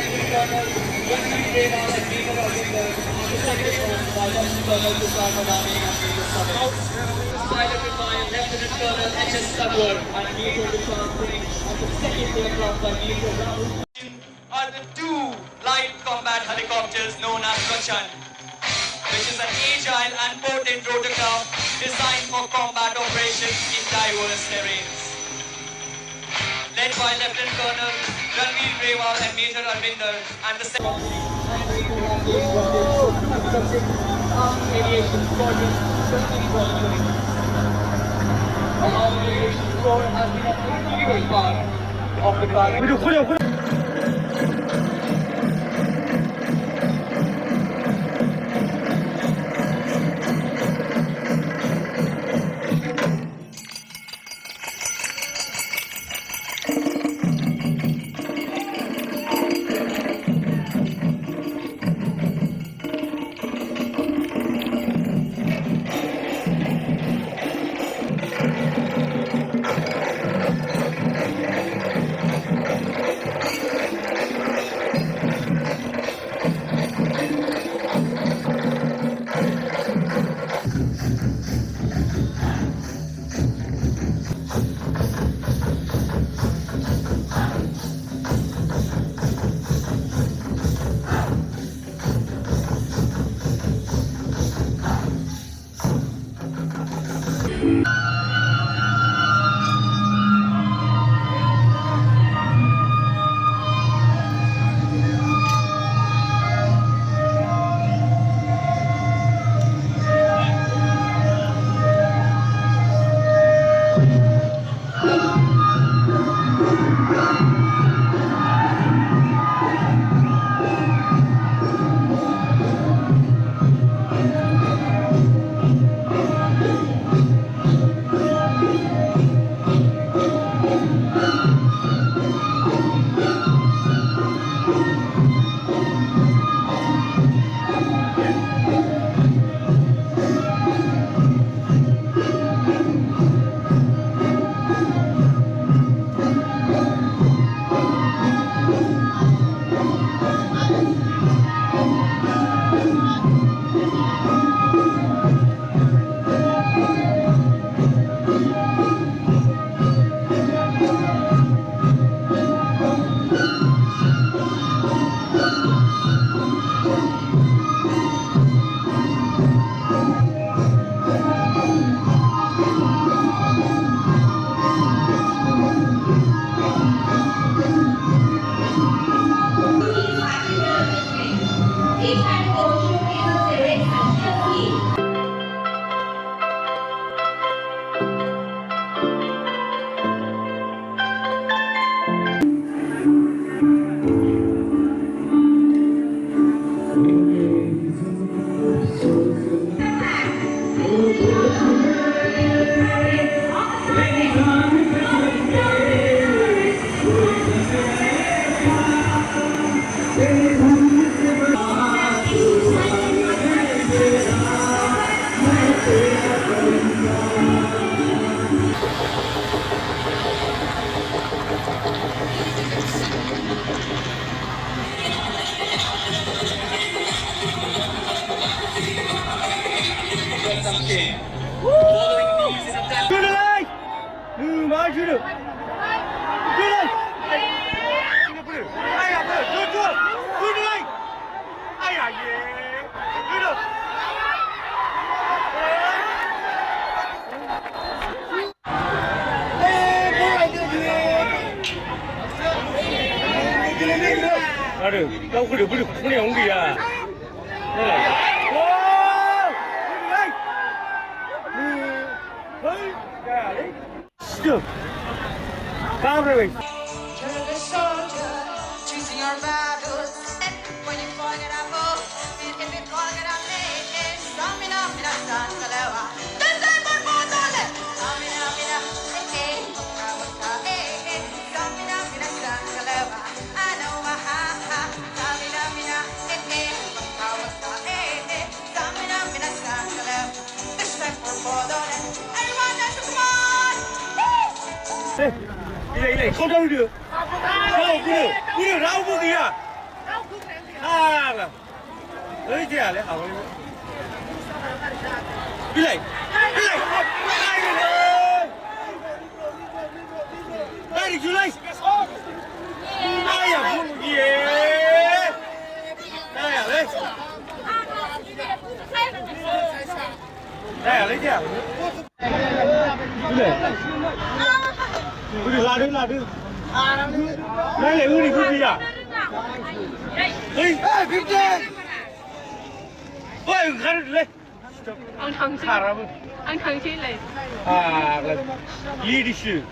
Lieutenant Colonel Durand and Major Officer, the second by Lieutenant Colonel Durand and Major Summit. Piloted by Lieutenant Colonel H.S. Sabwar and Major Durand Singh, and the second aircraft by Major Rahul. Are the two light combat helicopters known as Prachand, which is an agile and potent rotorcraft designed for combat operations in diverse terrains. Led by Lieutenant Colonel Ranveer Grewal and Major Arvinder and the Aviation Squadron 2012. Our aviation corps has been an integral part of the target. Aduh, kau kudu punya unggi ya. Stop. Come away. You're a soldier, choosing your battles. When you forget about, if you forget about it, stamina, mina, kalawa. Tende por potole. Stamina, mina, kawaka, stamina, mina, kalawa. I know my ha. Stamina, mina, kawaka, stamina, mina, kalawa. This time for potole. Everyone dance, come on. Ini, kau tahu dia? Kau kudu, rawu dia. là đấy chứ à lấy hỏng đi lại đây đi chú đây ai à không gì đây à đấy đây à lấy chứ à đi lại là đi đây là ư đi cái gì à ê ê ôi khăn lên ông thằng chứ anh thằng chứ lên à là leadership